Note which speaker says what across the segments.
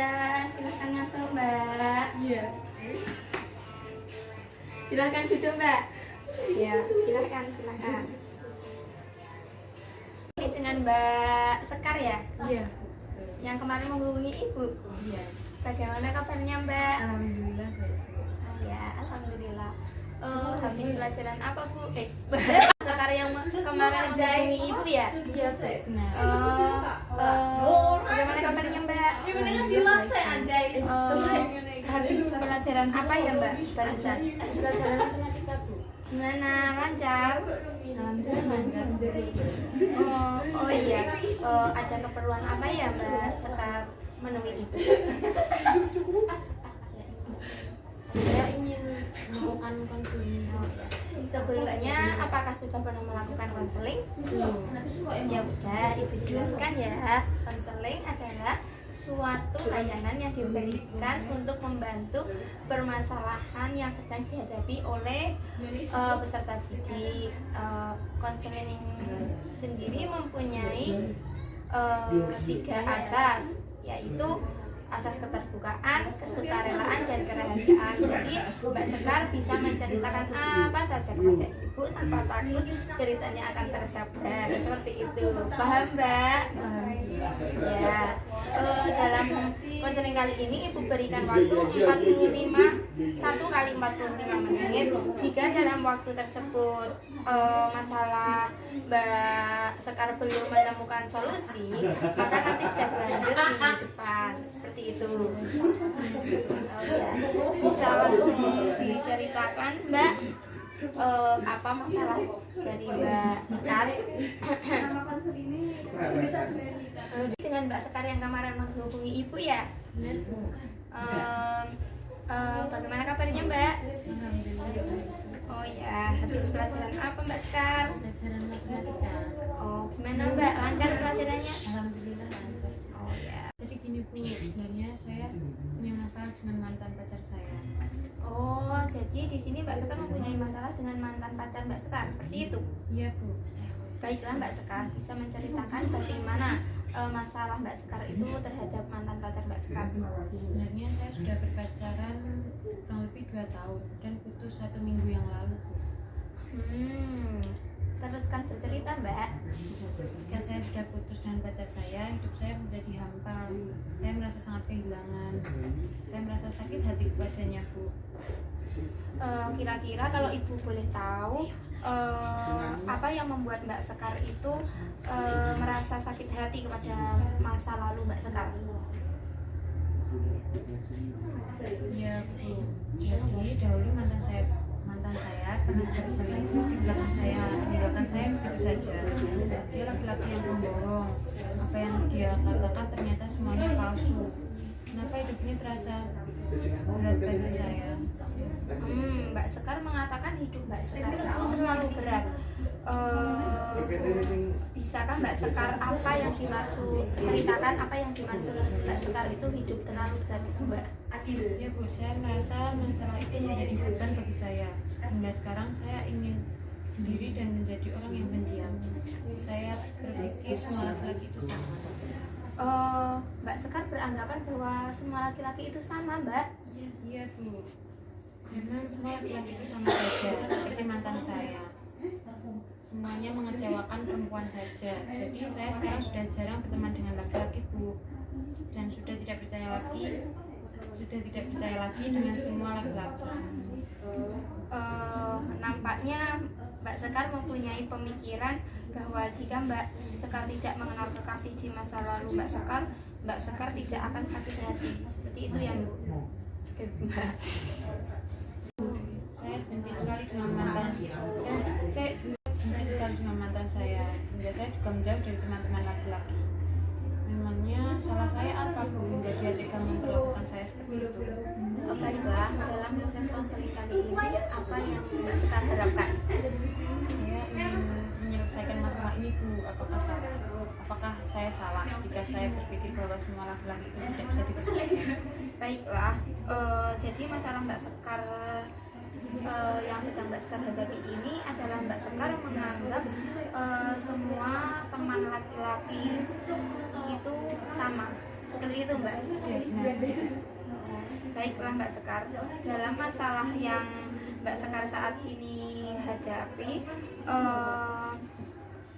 Speaker 1: Iya, silakan masuk Mbak.
Speaker 2: Iya.
Speaker 1: Silakan duduk Mbak. Iya, silakan. Ini dengan Mbak Sekar ya?
Speaker 2: Iya.
Speaker 1: Yang kemarin menghubungi Ibu.
Speaker 2: Iya.
Speaker 1: Bagaimana kabarnya Mbak?
Speaker 2: Alhamdulillah baik.
Speaker 1: Ya, alhamdulillah. Habis pelajaran apa Bu? Sekar yang kemarin menghubungi Ibu ya?
Speaker 2: Iya, saya.
Speaker 1: Bagaimana kabarnya Mbak? Habis pelajaran apa ya Mbak? Barusan.
Speaker 2: Pelajaran matematika, Bu.
Speaker 1: Gimana, lancar?
Speaker 2: Alhamdulillah lancar.
Speaker 1: Oh iya, ada keperluan apa ya Mbak Sekar menemui Ibu?
Speaker 2: Saya ingin melakukan konseling.
Speaker 1: Sebelumnya apakah sudah pernah melakukan konseling? Ya udah, Ibu jelaskan ya. Konseling adalah suatu layanan yang diberikan untuk membantu permasalahan yang sedang dihadapi oleh peserta didik. Konseling sendiri mempunyai 3 asas, yaitu asas keterbukaan, kesukarelaan, dan kerahasiaan. Jadi Mbak Sekar bisa menceritakan apa saja kepada Ibu tanpa takut ceritanya akan tersebar. Seperti itu. Paham Mbak? Ya. Dalam konseling kali ini Ibu berikan waktu 1 kali 45 menit. Jika dalam waktu tersebut masalah Mbak Sekar belum menemukan solusi, maka nanti bisa lanjut minggu depan. Seperti itu. Ya. Bisa langsung diceritakan Mbak apa masalah dari Mbak Sekar. Dengan Mbak Sekar yang kemarin menghubungi Ibu ya.
Speaker 2: Benar, Bu.
Speaker 1: Bagaimana kabarnya Mbak?
Speaker 2: Alhamdulillah.
Speaker 1: Oh ya, habis pelajaran apa Mbak Sekar?
Speaker 2: Pelajaran matematika.
Speaker 1: Oh, gimana Mbak? Lancar pelajarannya?
Speaker 2: Alhamdulillah lancar.
Speaker 1: Oh ya.
Speaker 2: Jadi gini, Bu, sebenarnya saya punya masalah dengan mantan pacar saya.
Speaker 1: Oh, jadi di sini Mbak Sekar mempunyai masalah dengan mantan pacar Mbak Sekar, seperti itu?
Speaker 2: Iya, Bu.
Speaker 1: Baiklah Mbak Sekar, bisa menceritakan bagaimana masalah Mbak Sekar itu terhadap mantan pacar Mbak Sekar?
Speaker 2: Sebenarnya saya sudah berpacaran kurang lebih 2 tahun dan putus 1 minggu yang lalu, Bu.
Speaker 1: Teruskan bercerita Mbak.
Speaker 2: Ketika saya sudah putus dengan pacar saya, hidup saya menjadi hampa. Saya merasa sangat kehilangan. Saya merasa sakit hati kepadanya, Bu.
Speaker 1: Kira-kira kalau Ibu boleh tahu, apa yang membuat Mbak Sekar itu merasa sakit hati kepada masa lalu Mbak Sekar?
Speaker 2: Iya, Bu. Jadi dahulu mantan saya pernah berselingkuh di belakang saya, meninggalkan saya begitu saja. Dia laki-laki yang pembohong. Apa yang dia katakan ternyata semuanya palsu. Kenapa hidup ini terasa berat bagi saya?
Speaker 1: Mbak Sekar mengatakan hidup Mbak Sekar itu terlalu berat. Bisakah Mbak Sekar ceritakan apa yang dimaksud Mbak Sekar itu hidup terlalu berat itu Mbak?
Speaker 2: Ya, Bu, saya merasa masalah itu menjadi beban bagi saya. Hingga sekarang saya ingin sendiri dan menjadi orang yang pendiam. Saya berpikir semua laki-laki itu sama.
Speaker 1: Mbak Sekar beranggapan bahwa semua laki-laki itu sama Mbak?
Speaker 2: Iya, Bu. Memang semua laki-laki itu sama saja, seperti mantan saya. Semuanya mengecewakan perempuan saja. Jadi saya sekarang sudah jarang berteman dengan laki-laki, Bu. Dan sudah tidak percaya lagi dengan semua laki-laki.
Speaker 1: Nampaknya Mbak Sekar mempunyai pemikiran bahwa jika Mbak Sekar tidak mengenal kekasih di masa lalu Mbak Sekar tidak akan sakit hati. Seperti itu ya Bu? Mbak.
Speaker 2: Saya benci sekali dengan mantan saya. Hingga saya juga menjauh dari teman-teman laki-laki. Memangnya salah saya apa, Bu, hingga dia tega memperlakukan saya seperti itu?
Speaker 1: Baiklah, dalam proses konseling kali ini apa yang Mbak Sekar harapkan?
Speaker 2: Saya ingin menyelesaikan masalah ini, Bu. Apakah saya salah jika saya berpikir bahwa semua laki-laki itu tidak bisa dikerjakan?
Speaker 1: Baiklah, jadi masalah Mbak Sekar yang sedang Mbak Sekar hadapi ini adalah Mbak Sekar menganggap semua teman laki-laki itu sama Seperti itu Mbak.
Speaker 2: Ya, benar.
Speaker 1: Baiklah Mbak Sekar, dalam masalah yang Mbak Sekar saat ini hadapi,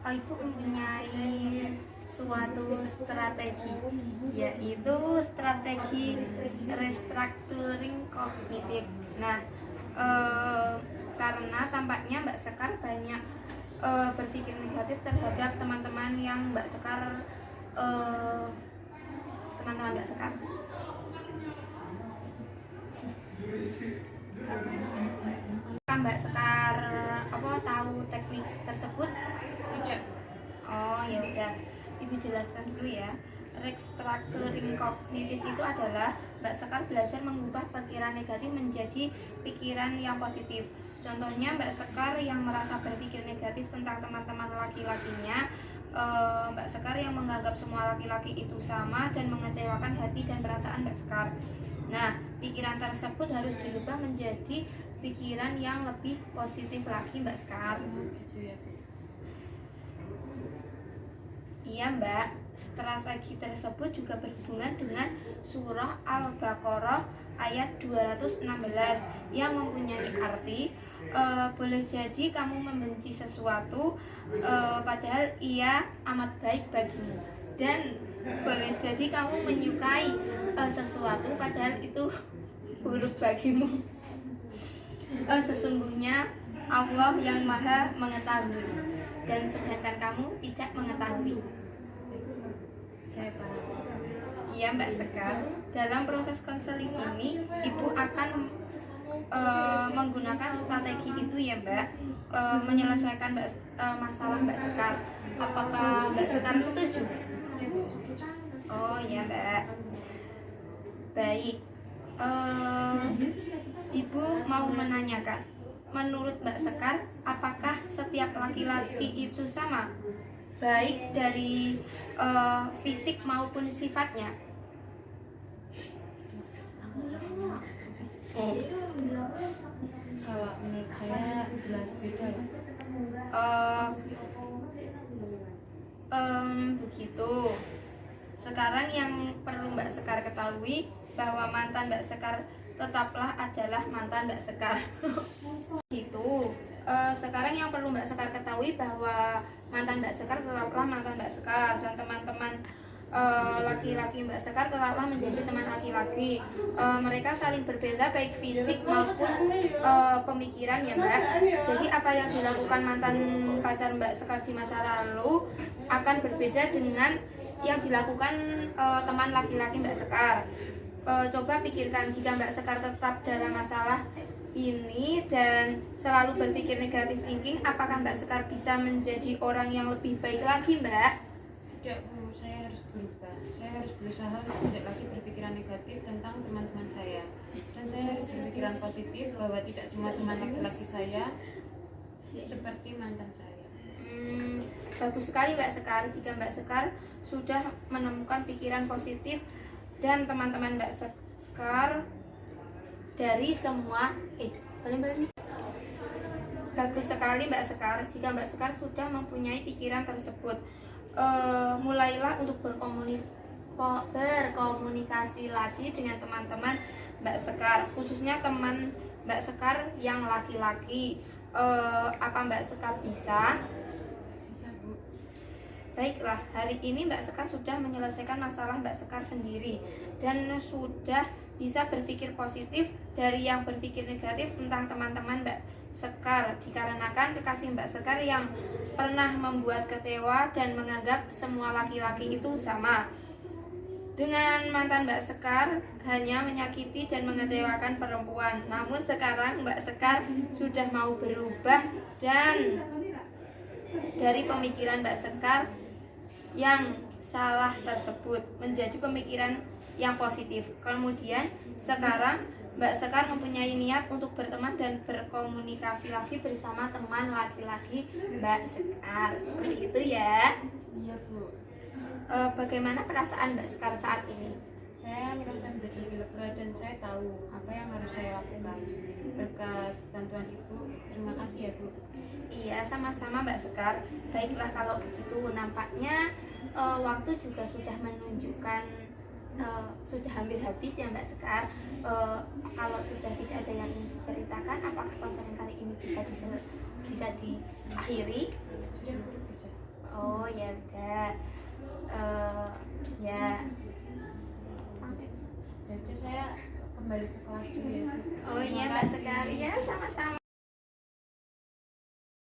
Speaker 1: Ibu mempunyai suatu strategi, yaitu strategi restructuring kognitif. Nah, karena tampaknya Mbak Sekar banyak berpikir negatif terhadap teman-teman yang Mbak Sekar, teman-teman Mbak Sekar. Mbak Sekar tahu teknik tersebut?
Speaker 2: Tidak.
Speaker 1: Oh ya udah, Ibu jelaskan dulu ya. Restructuring kognitif itu adalah Mbak Sekar belajar mengubah pikiran negatif menjadi pikiran yang positif. Contohnya Mbak Sekar yang merasa berpikir negatif tentang teman-teman laki-lakinya, Mbak Sekar yang menganggap semua laki-laki itu sama dan mengecewakan hati dan perasaan Mbak Sekar. Nah, pikiran tersebut harus dirubah menjadi pikiran yang lebih positif lagi Mbak Sekar. Iya Mbak, strategi tersebut juga berhubungan dengan surah Al-Baqarah ayat 216 yang mempunyai arti, boleh jadi kamu membenci sesuatu padahal ia amat baik bagimu, dan boleh jadi kamu menyukai sesuatu padahal itu buruk bagimu. Sesungguhnya Allah yang maha mengetahui dan sedangkan kamu tidak mengetahui.
Speaker 2: Saya paham.
Speaker 1: Iya Mbak Sekar, dalam proses konseling ini Ibu akan menggunakan strategi itu ya Mbak, menyelesaikan masalah Mbak Sekar. Apakah Mbak Sekar setuju? Oh iya Mbak. Baik, Ibu mau menanyakan, menurut Mbak Sekar, apakah setiap laki-laki itu sama, baik dari fisik maupun sifatnya?
Speaker 2: Kalau menurut saya jelas beda ya.
Speaker 1: Begitu. Sekarang yang perlu Mbak Sekar ketahui bahwa mantan Mbak Sekar tetaplah adalah mantan Mbak Sekar. Gitu. Sekarang yang perlu Mbak Sekar ketahui bahwa mantan Mbak Sekar tetaplah mantan Mbak Sekar, dan teman-teman laki-laki Mbak Sekar tetaplah menjadi teman laki-laki. Mereka saling berbeda baik fisik maupun pemikiran ya Mbak. Jadi apa yang dilakukan mantan pacar Mbak Sekar di masa lalu akan berbeda dengan yang dilakukan teman laki-laki Mbak Sekar. Coba pikirkan, jika Mbak Sekar tetap dalam masalah ini dan selalu berpikir negatif thinking, apakah Mbak Sekar bisa menjadi orang yang lebih baik lagi Mbak?
Speaker 2: Tidak Bu, saya harus berubah. Saya harus berusaha untuk tidak lagi berpikiran negatif tentang teman-teman saya, dan saya harus berpikiran positif bahwa tidak semua teman laki-laki saya seperti mantan saya.
Speaker 1: Bagus sekali Mbak Sekar. Jika Mbak Sekar sudah menemukan pikiran positif dan teman-teman Mbak Sekar dari semua bagus sekali Mbak Sekar. Jika Mbak Sekar sudah mempunyai pikiran tersebut, mulailah untuk berkomunikasi lagi dengan teman-teman Mbak Sekar, khususnya teman Mbak Sekar yang laki-laki. Apa Mbak Sekar bisa?
Speaker 2: Bisa Bu.
Speaker 1: Baiklah, hari ini Mbak Sekar sudah menyelesaikan masalah Mbak Sekar sendiri dan sudah bisa berpikir positif dari yang berpikir negatif tentang teman-teman Mbak Sekar, dikarenakan kekasih Mbak Sekar yang pernah membuat kecewa dan menganggap semua laki-laki itu sama. Dengan mantan Mbak Sekar hanya menyakiti dan mengecewakan perempuan. Namun sekarang Mbak Sekar sudah mau berubah dan dari pemikiran Mbak Sekar yang salah tersebut menjadi pemikiran yang positif. Kemudian sekarang Mbak Sekar mempunyai niat untuk berteman dan berkomunikasi lagi bersama teman laki-laki Mbak Sekar. Seperti itu ya.
Speaker 2: Iya Bu.
Speaker 1: Bagaimana perasaan Mbak Sekar saat ini?
Speaker 2: Saya merasa menjadi lebih lega dan saya tahu apa yang harus saya lakukan. Berkat bantuan Ibu, terima kasih ya Bu.
Speaker 1: Iya, sama-sama Mbak Sekar. Baiklah kalau begitu, nampaknya waktu juga sudah menunjukkan sudah hampir habis ya Mbak Sekar. Kalau sudah tidak ada yang ingin diceritakan, apakah konseling kali ini bisa diakhiri?
Speaker 2: Sudah bisa.
Speaker 1: Oh ya udah. Ya.
Speaker 2: Jadi saya kembali ke kelas dulu ya. Bu.
Speaker 1: Oh iya
Speaker 2: Terima
Speaker 1: Mbak
Speaker 2: kasih.
Speaker 1: Sekar, ya sama-sama.